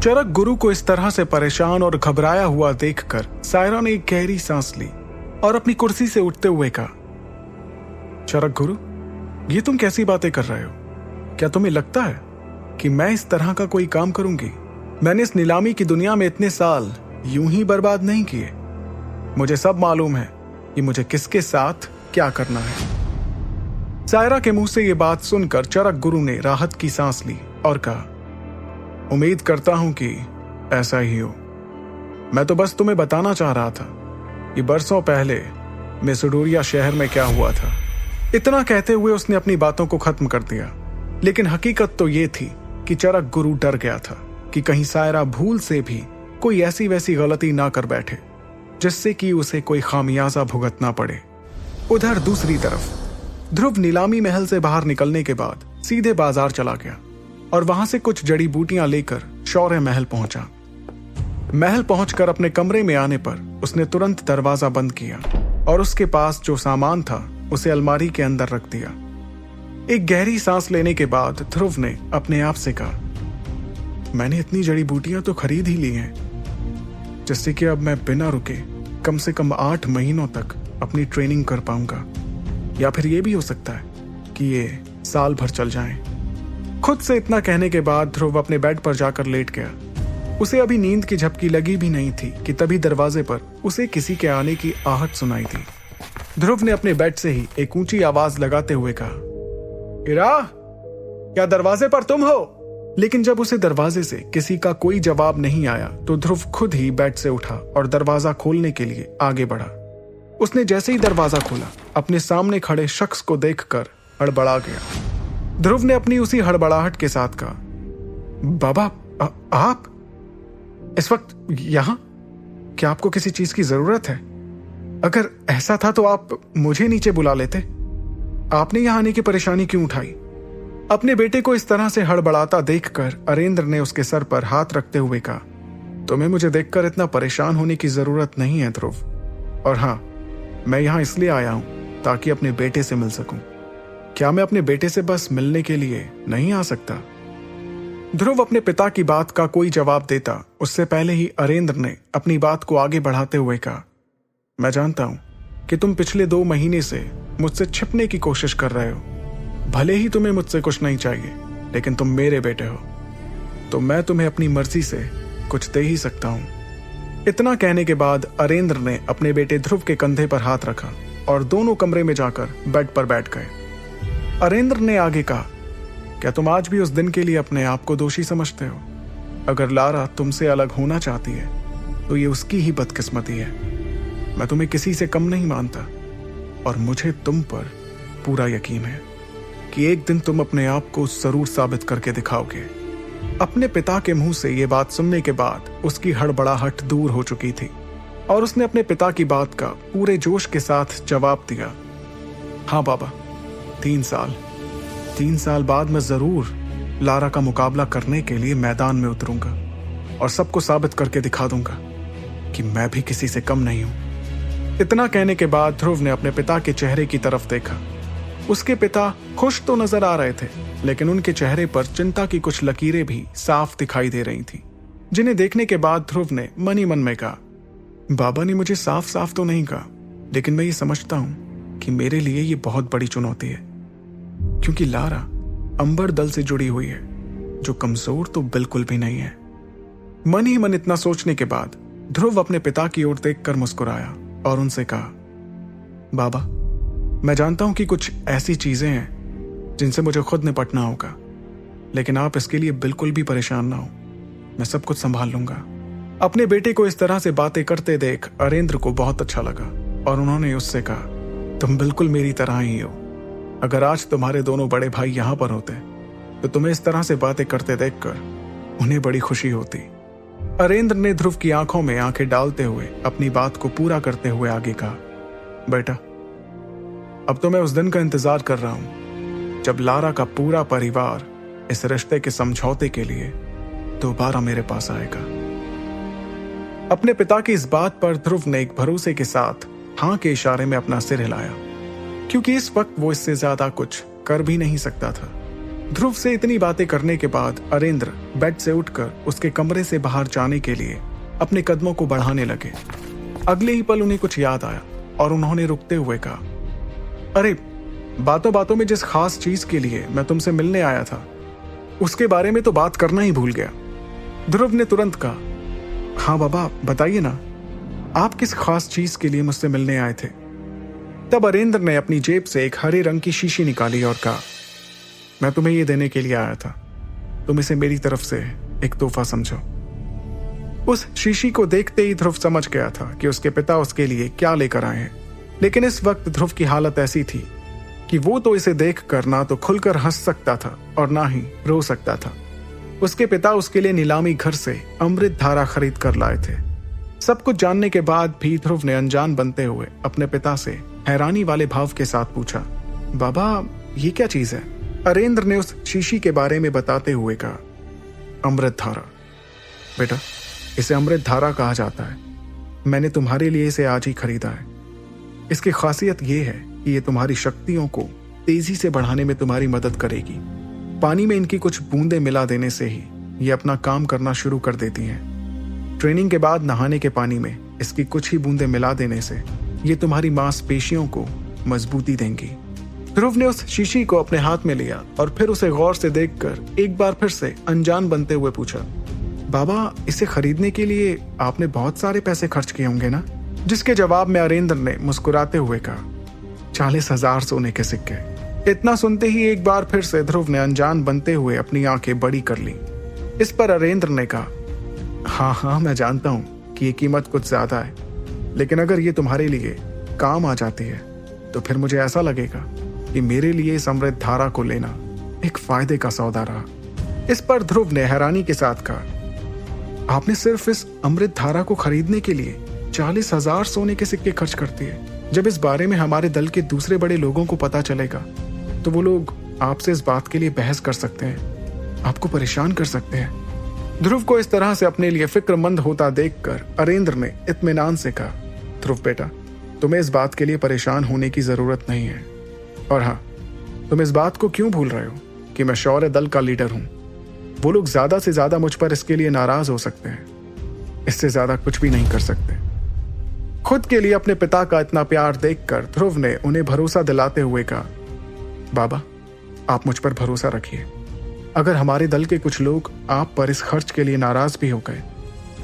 चरक गुरु को इस तरह से परेशान और घबराया हुआ देखकर सायरा ने एक गहरी सांस ली और अपनी कुर्सी से उठते हुए कहा, चरक गुरु, ये तुम कैसी बातें कर रहे हो? क्या तुम्हें लगता है कि मैं इस तरह का कोई काम करूंगी? मैंने इस नीलामी की दुनिया में इतने साल यूं ही बर्बाद नहीं किए। मुझे सब मालूम है कि मुझे किसके साथ क्या करना है। सायरा के मुंह से ये बात सुनकर चरक गुरु ने राहत की सांस ली और कहा, उम्मीद करता हूं कि ऐसा ही हो। मैं तो बस तुम्हें बताना चाह रहा था कि बरसों पहले मेसिडोरिया शहर में क्या हुआ था। इतना कहते हुए उसने अपनी बातों को खत्म कर दिया, लेकिन हकीकत तो ये थी कि चरक गुरु डर गया था कि कहीं सायरा भूल से भी कोई ऐसी वैसी गलती ना कर बैठे जिससे कि उसे कोई खामियाजा भुगतना पड़े। उधर दूसरी तरफ ध्रुव नीलामी महल से बाहर निकलने के बाद सीधे बाजार चला गया और वहां से कुछ जड़ी बूटियां लेकर शौर्य महल पहुंचा। महल पहुंचकर अपने कमरे में आने पर उसने तुरंत दरवाजा बंद किया और उसके पास जो सामान था उसे अलमारी के अंदर रख दिया। एक गहरी सांस लेने के बाद ध्रुव ने अपने आप से कहा, मैंने इतनी जड़ी बूटियां तो खरीद ही ली हैं जिससे कि अब मैं बिना रुके कम से कम 8 महीनों तक अपनी ट्रेनिंग कर पाऊंगा, या फिर ये भी हो सकता है कि ये साल भर चल जाए। खुद से इतना कहने के बाद ध्रुव अपने बेड पर जाकर लेट गया। उसे अभी नींद की झपकी लगी भी नहीं थी कि तभी दरवाजे पर उसे किसी के आने की आहट सुनाई दी। ध्रुव ने अपने बेड से ही एक ऊंची आवाज लगाते हुए कहा, इरा, क्या दरवाजे पर तुम हो? लेकिन जब उसे दरवाजे से किसी का कोई जवाब नहीं आया तो ध्रुव खुद ही बेड से उठा और दरवाजा खोलने के लिए आगे बढ़ा। उसने जैसे ही दरवाजा खोला, अपने सामने खड़े शख्स को देखकर हड़बड़ा गया। ध्रुव ने अपनी उसी हड़बड़ाहट के साथ कहा, बाबा, आप इस वक्त यहां? क्या आपको किसी चीज की जरूरत है? अगर ऐसा था तो आप मुझे नीचे बुला लेते। आपने यहां आने की परेशानी क्यों उठाई? अपने बेटे को इस तरह से हड़बड़ाता देखकर अरेंद्र ने उसके सर पर हाथ रखते हुए कहा, तुम्हें मुझे देखकर इतना परेशान होने की जरूरत नहीं है ध्रुव। और हाँ, मैं यहां इसलिए आया हूं ताकि अपने बेटे से मिल सकूं। क्या मैं अपने बेटे से बस मिलने के लिए नहीं आ सकता? ध्रुव अपने पिता की बात का कोई जवाब देता उससे पहले ही अरेंद्र ने अपनी बात को आगे बढ़ाते हुए कहा, मैं जानता हूं कि तुम पिछले 2 महीने से मुझसे छिपने की कोशिश कर रहे हो। भले ही तुम्हें मुझसे कुछ नहीं चाहिए, लेकिन तुम मेरे बेटे हो, तो मैं तुम्हें अपनी मर्जी से कुछ दे ही सकता हूं। इतना कहने के बाद अरेंद्र ने अपने बेटे ध्रुव के कंधे पर हाथ रखा और दोनों कमरे में जाकर बेड पर बैठ गए। अरेंद्र ने आगे कहा, क्या तुम आज भी उस दिन के लिए अपने आप को दोषी समझते हो? अगर लारा तुमसे अलग होना चाहती है तो ये उसकी ही बदकिस्मती है। मैं तुम्हें किसी से कम नहीं मानता और मुझे तुम पर पूरा यकीन है कि एक दिन तुम अपने आप को जरूर साबित करके दिखाओगे। अपने पिता के मुंह से ये बात सुनने के बाद उसकी हड़बड़ाहट दूर हो चुकी थी और उसने अपने पिता की बात का पूरे जोश के साथ जवाब दिया, हाँ बाबा, 3 साल बाद मैं जरूर लारा का मुकाबला करने के लिए मैदान में उतरूंगा और सबको साबित करके दिखा दूंगा कि मैं भी किसी से कम नहीं हूं। इतना कहने के बाद ध्रुव ने अपने पिता के चेहरे की तरफ देखा। उसके पिता खुश तो नजर आ रहे थे, लेकिन उनके चेहरे पर चिंता की कुछ लकीरें भी साफ दिखाई दे रही थी, जिन्हें देखने के बाद ध्रुव ने मन ही मन में कहा, बाबा ने मुझे साफ साफ तो नहीं कहा, लेकिन मैं ये समझता हूं कि मेरे लिए ये बहुत बड़ी चुनौती है, क्योंकि लारा अंबर दल से जुड़ी हुई है, जो कमजोर तो बिल्कुल भी नहीं है। मन ही मन इतना सोचने के बाद ध्रुव अपने पिता की ओर देखकर मुस्कुराया और उनसे कहा, बाबा, मैं जानता हूं कि कुछ ऐसी चीजें हैं जिनसे मुझे खुद निपटना होगा, लेकिन आप इसके लिए बिल्कुल भी परेशान ना हो। मैं सब कुछ संभाल लूंगा। अपने बेटे को इस तरह से बातें करते देख अरेंद्र को बहुत अच्छा लगा और उन्होंने उससे कहा, तुम बिल्कुल मेरी तरह ही हो। अगर आज तुम्हारे दोनों बड़े भाई यहां पर होते तो तुम्हें इस तरह से बातें करते देखकर उन्हें बड़ी खुशी होती। अरेंद्र ने ध्रुव की आंखों में आंखें डालते हुए अपनी बात को पूरा करते हुए आगे कहा, बेटा, अब तो मैं उस दिन का इंतजार कर रहा हूं जब लारा का पूरा परिवार इस रिश्ते के समझौते के लिए दोबारा मेरे पास आएगा। अपने पिता की इस बात पर ध्रुव ने एक भरोसे के साथ हां के इशारे में अपना सिर हिलाया, क्योंकि इस वक्त वो इससे ज्यादा कुछ कर भी नहीं सकता था। ध्रुव से इतनी बातें करने के बाद अरेंद्र बेड से उठकर उसके कमरे से बाहर जाने के लिए अपने कदमों को बढ़ाने लगे। अगले ही पल उन्हें कुछ याद आया और उन्होंने रुकते हुए कहा, अरे बातों बातों में जिस खास चीज के लिए मैं तुमसे मिलने आया था उसके बारे में तो बात करना ही भूल गया। ध्रुव ने तुरंत कहा, हाँ बाबा बताइए ना, आप किस खास चीज के लिए मुझसे मिलने आए थे? तब अरेंद्र ने अपनी जेब से एक हरे रंग की शीशी निकाली और कहा, मैं तुम्हें यह देने के लिए आया था, तुम इसे मेरी तरफ से एक तोहफा समझो। उस शीशी को देखते ही ध्रुव समझ गया था कि उसके पिता उसके लिए क्या लेकर आए हैं, लेकिन इस वक्त ध्रुव की हालत ऐसी थी कि वो तो इसे देखकर ना तो खुलकर हंस सकता था और ना ही रो सकता था। उसके पिता उसके लिए नीलामी घर से अमृत धारा खरीद कर लाए थे। सब कुछ जानने के बाद भी ध्रुव ने अनजान बनते हुए अपने पिता से हैरानी वाले भाव के साथ पूछा, बाबा ये क्या चीज है? अरेंद्र ने उस शीशी के बारे में बताते हुए कहा, अमृत धारा। बेटा इसे अमृत धारा कहा जाता है, मैंने तुम्हारे लिए इसे आज ही खरीदा है। इसकी खासियत यह है कि ये तुम्हारी शक्तियों को तेजी से बढ़ाने में तुम्हारी मदद करेगी। पानी में इनकी कुछ बूंदें मिला देने से ही ये अपना काम करना शुरू कर देती हैं। ट्रेनिंग के बाद नहाने के पानी में इसकी कुछ ही बूंदें मिला देने से ये तुम्हारी मांसपेशियों को मजबूती देंगी। ध्रुव ने उस शीशी को अपने हाथ में लिया और फिर उसे गौर से देखकर एक बार फिर से अनजान बनते हुए पूछा, बाबा इसे खरीदने के लिए आपने बहुत सारे पैसे खर्च किए होंगे ना? जिसके जवाब में अरेंद्र ने मुस्कुराते हुए कहा, 40,000 सोने के सिक्के। इतना सुनते ही एक बार फिर से ध्रुव ने अनजान बनते हुए अपनी आंखें बड़ी कर ली। इस पर अरेंद्र ने कहा, हाँ मैं जानता हूं कि ये कीमत कुछ ज्यादा है, लेकिन अगर ये तुम्हारे लिए काम आ जाती है तो फिर मुझे ऐसा लगेगा कि मेरे लिए इस अमृत धारा को लेना एक फायदे का सौदा रहा। इस पर ध्रुव ने हैरानी के साथ कहा, आपने सिर्फ इस अमृत धारा को खरीदने के लिए 40,000 सोने के सिक्के खर्च करती है? जब इस बारे में हमारे दल के दूसरे बड़े लोगों को पता चलेगा तो वो लोग आपसे इस बात के लिए बहस कर सकते हैं, आपको परेशान कर सकते हैं। ध्रुव को इस तरह से अपने लिए फिक्रमंद होता देखकर अरेंद्र ने इत्मीनान से कहा, ध्रुव बेटा तुम्हें इस बात के लिए परेशान होने की जरूरत नहीं है। और हाँ, तुम इस बात को क्यों भूल रहे हो कि मैं शौर्य दल का लीडर हूं। वो लोग ज्यादा से ज्यादा मुझ पर इसके लिए नाराज हो सकते हैं, इससे ज्यादा कुछ भी नहीं कर सकते। खुद के लिए अपने पिता का इतना प्यार देखकर ध्रुव ने उन्हें भरोसा दिलाते हुए कहा, बाबा आप मुझ पर भरोसा रखिए। अगर हमारे दल के कुछ लोग आप पर इस खर्च के लिए नाराज भी हो गए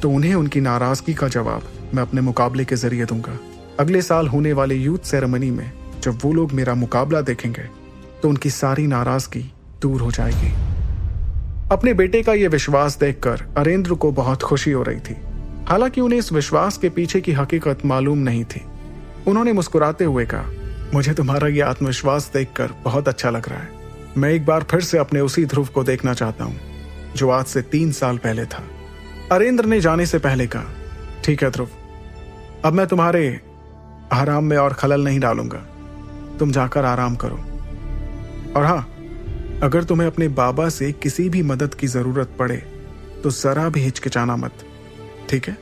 तो उन्हें उनकी नाराजगी का जवाब मैं अपने मुकाबले के जरिए दूंगा। अगले साल होने वाले यूथ सेरेमनी में जब वो लोग मेरा मुकाबला देखेंगे तो उनकी सारी नाराजगी दूर हो जाएगी। अपने बेटे का यह विश्वास देखकर अरेंद्र को बहुत खुशी हो रही थी। हालांकि उन्हें इस विश्वास के पीछे की हकीकत मालूम नहीं थी। उन्होंने मुस्कुराते हुए कहा, मुझे तुम्हारा यह आत्मविश्वास देखकर बहुत अच्छा लग रहा है। मैं एक बार फिर से अपने उसी ध्रुव को देखना चाहता हूं जो आज से 3 साल पहले था। अरेंद्र ने जाने से पहले कहा, ठीक है ध्रुव, अब मैं तुम्हारे आराम में और खलल नहीं डालूंगा, तुम जाकर आराम करो। और हाँ, अगर तुम्हें अपने बाबा से किसी भी मदद की जरूरत पड़े तो जरा भी हिचकिचाना मत, ठीक है?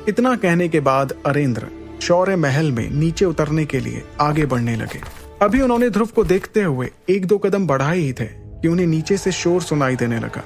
इतना कहने के बाद अरेंद्र शौर्य महल में नीचे उतरने के लिए आगे बढ़ने लगे। अभी उन्होंने ध्रुव को देखते हुए 1-2 कदम बढ़ाए ही थे कि उन्हें नीचे से शोर सुनाई देने लगा,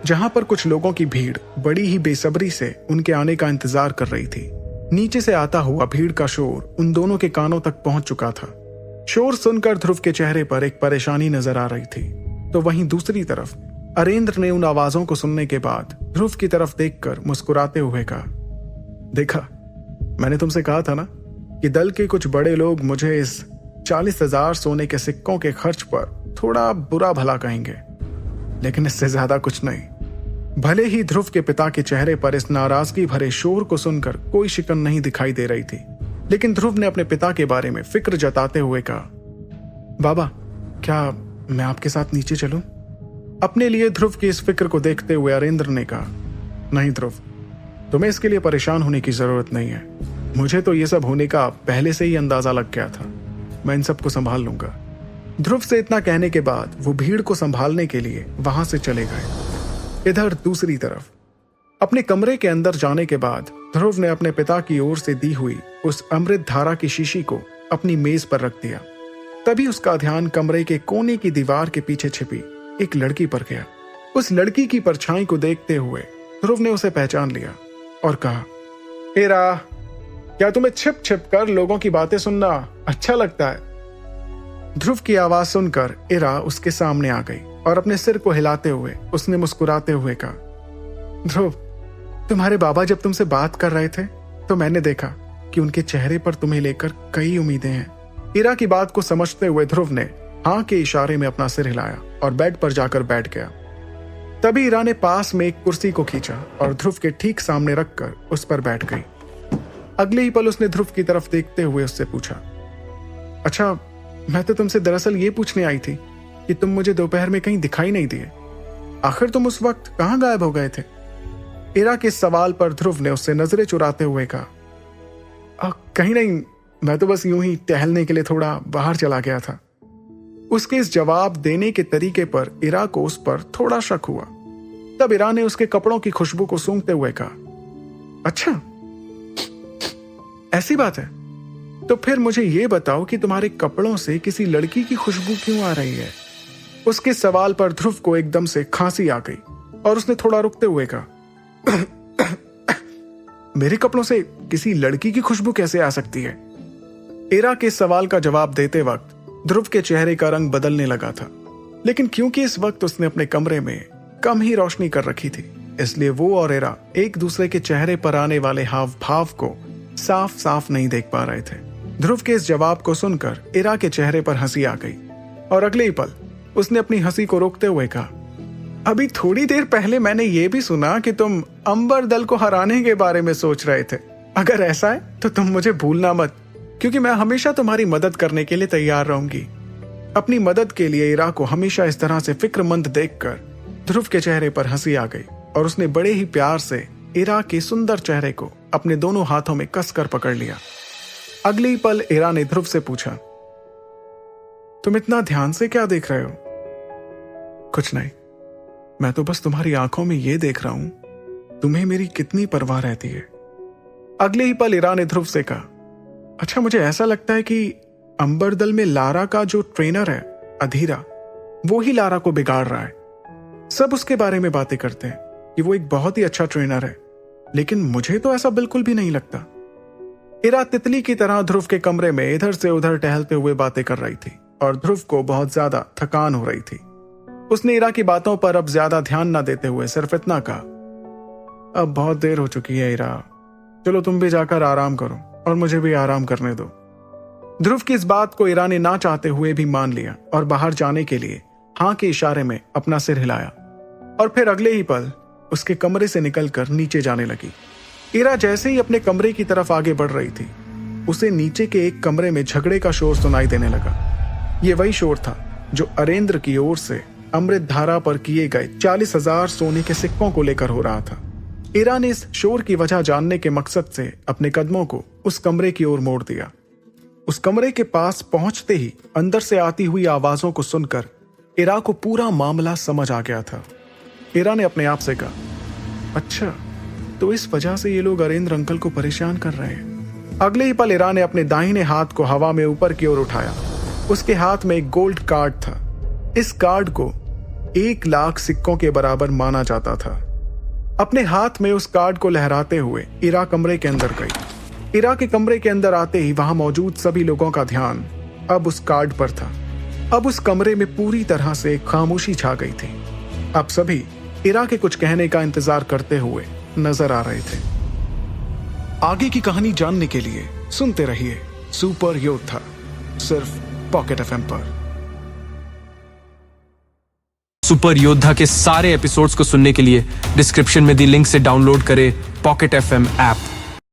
जहां पर कुछ लोगों की भीड़ बड़ी ही बेसब्री से उनके आने का इंतजार कर रही थी। नीचे से आता हुआ भीड़ का शोर उन दोनों के कानों तक पहुंच चुका था। शोर सुनकर ध्रुव के चेहरे पर एक परेशानी नजर आ रही थी, तो वहीं दूसरी तरफ अरेंद्र ने उन आवाजों को सुनने के बाद ध्रुव की तरफ देखकर मुस्कुराते हुए कहा, देखा, मैंने तुमसे कहा था ना कि दल के कुछ बड़े लोग मुझे इस 40,000 सोने के सिक्कों के खर्च पर थोड़ा बुरा भला कहेंगे, लेकिन इससे ज्यादा कुछ नहीं। भले ही ध्रुव के पिता के चेहरे पर इस नाराजगी भरे शोर को सुनकर कोई शिकन नहीं दिखाई दे रही थी, लेकिन ध्रुव ने अपने पिता के बारे में फिक्र जताते हुए कहा, बाबा क्या मैं आपके साथ नीचे चलूं? अपने लिए ध्रुव की इस फिक्र को देखते हुए अरेंद्र ने कहा, नहीं ध्रुव, तुम्हें इसके लिए परेशान होने की जरूरत नहीं है। मुझे तो ये सब होने का पहले से ही अंदाजा लग गया था, मैं इन सबको संभाल लूंगा। ध्रुव से इतना कहने के बाद वो भीड़ को संभालने के लिए वहां से चले गए। इधर दूसरी तरफ अपने कमरे के अंदर जाने के बाद ध्रुव ने अपने पिता की ओर से दी हुई उस अमृत धारा की शीशी को अपनी मेज पर रख दिया। तभी उसका ध्यान कमरे के कोने की दीवार के पीछे छिपी एक लड़की पर गया। उस लड़की की परछाई को देखते हुए ध्रुव ने उसे पहचान लिया और कहा, इरा, क्या तुम्हें छिप छिप कर लोगों की बातें सुनना अच्छा लगता है? ध्रुव की आवाज सुनकर इरा उसके सामने आ गई और अपने सिर को हिलाते हुए उसने मुस्कुराते हुए कहा, ध्रुव, तुम्हारे बाबा जब तुमसे बात कर रहे थे तो मैंने देखा कि उनके चेहरे पर तुम्हें लेकर कई उम्मीदें हैं। इरा की बात को समझते हुए ध्रुव ने हाँ के इशारे में अपना सिर हिलाया और बेड पर जाकर बैठ गया। तभी इरा ने पास में एक कुर्सी को खींचा और ध्रुव के ठीक सामने रखकर उस पर बैठ गई। अगले ही पल उसने ध्रुव की तरफ देखते हुए उससे पूछा, अच्छा, मैं तो तुमसे दरअसल ये पूछने आई थी कि तुम मुझे दोपहर में कहीं दिखाई नहीं दिए। आखिर तुम उस वक्त कहाँ गायब हो गए थे? इरा के सवाल पर ध्रुव ने उससे नजरें चुराते हुए कहा, कहीं नहीं, मैं तो बस यूं ही टहलने के लिए थोड़ा बाहर चला गया था। उसके इस जवाब देने के तरीके पर इरा को उस पर थोड़ा शक हुआ। तब इरा ने उसके कपड़ों की खुशबू को सूंघते हुए कहा, अच्छा, ऐसी बात है? तो फिर मुझे यह बताओ कि तुम्हारे कपड़ों से किसी लड़की की खुशबू क्यों आ रही है? उसके सवाल पर ध्रुव को एकदम से खांसी आ गई और उसने थोड़ा रुकते हुए कहा, मेरे कपड़ों से किसी लड़की की खुशबू कैसे आ सकती है? इरा के सवाल का जवाब देते वक्त ध्रुव के चेहरे का रंग बदलने लगा था, लेकिन क्योंकि इस वक्त उसने अपने कमरे में कम ही रोशनी कर रखी थी, इसलिए वो और इरा एक दूसरे के चेहरे पर आने वाले हाव भाव को साफ साफ नहीं देख पा रहे थे। ध्रुव के इस जवाब को सुनकर इरा के चेहरे पर हंसी आ गई और अगले ही पल उसने अपनी हंसी को रोकते हुए कहा, अभी थोड़ी देर पहले मैंने ये भी सुना कि तुम अंबर दल को हराने के बारे में सोच रहे थे। अगर ऐसा है तो तुम मुझे भूलना मत, क्योंकि मैं हमेशा तुम्हारी मदद करने के लिए तैयार रहूंगी। अपनी मदद के लिए इरा को हमेशा इस तरह से फिक्रमंद देखकर ध्रुव के चेहरे पर हंसी आ गई और उसने बड़े ही प्यार से इरा के सुंदर चेहरे को अपने दोनों हाथों में कसकर पकड़ लिया। अगले ही पल इरा ने ध्रुव से पूछा, तुम इतना ध्यान से क्या देख रहे हो? कुछ नहीं, मैं तो बस तुम्हारी आंखों में ये देख रहा हूं, तुम्हें मेरी कितनी परवाह रहती है। अगले ही पल इरा ने ध्रुव से कहा, अच्छा, मुझे ऐसा लगता है कि अंबर दल में लारा का जो ट्रेनर है अधीरा, वो ही लारा को बिगाड़ रहा है। सब उसके बारे में बातें करते हैं कि वो एक बहुत ही अच्छा ट्रेनर है, लेकिन मुझे तो ऐसा बिल्कुल भी नहीं लगता। इरा तितली की तरह ध्रुव के कमरे में इधर से उधर टहलते हुए बातें कर रही थी और ध्रुव को बहुत ज्यादा थकान हो रही थी। उसने इरा की बातों पर अब ज्यादा ध्यान न देते हुए सिर्फ इतना कहा, अब बहुत देर हो चुकी है इरा, चलो तुम भी जाकर आराम करो और मुझे भी आराम करने दो। ध्रुव की इस बात को इरा ने ना चाहते हुए भी मान लिया और बाहर जाने के लिए हाँ के इशारे में अपना सिर हिलाया और फिर अगले ही पल उसके कमरे से निकलकर नीचे जाने लगी। इरा जैसे ही अपने कमरे की तरफ आगे बढ़ रही थी, उसे नीचे के एक कमरे में झगड़े का शोर सुनाई देने लगा। ये वही शोर था जो अरेंद्र की ओर से अमृत धारा पर किए गए 40,000 सोने के सिक्कों को लेकर हो रहा था। इरा ने इस शोर की वजह जानने के मकसद से अपने कदमों को उस कमरे की ओर मोड़ दिया। उस कमरे के पास पहुंचते ही अंदर से आती हुई आवाजों को सुनकर इरा को पूरा मामला समझ आ गया था। इरा ने अपने आप से कहा, अच्छा, तो इस वजह से ये लोग अरेंद्र अंकल को परेशान कर रहे हैं। अगले ही पल इरा ने अपने दाहिने हाथ को हवा में ऊपर की ओर उठाया। उसके हाथ में एक गोल्ड कार्ड था। इस कार्ड को 1 लाख सिक्कों के बराबर माना जाता था। अपने हाथ में उस कार्ड को लहराते हुए इरा कमरे के अंदर गई। इरा के कमरे के अंदर आते ही वहां मौजूद सभी लोगों का ध्यान अब उस कार्ड पर था। अब उस कमरे में पूरी तरह से खामोशी छा गई थी। अब सभी इरा के कुछ कहने का इंतजार करते हुए नजर आ रहे थे। आगे की कहानी जानने के लिए सुनते रहिए सुपर योद्धा, सिर्फ पॉकेट एफएम पर। सुपर योद्धा के सारे एपिसोड्स को सुनने के लिए डिस्क्रिप्शन में दी लिंक से डाउनलोड करें पॉकेट एफएम ऐप।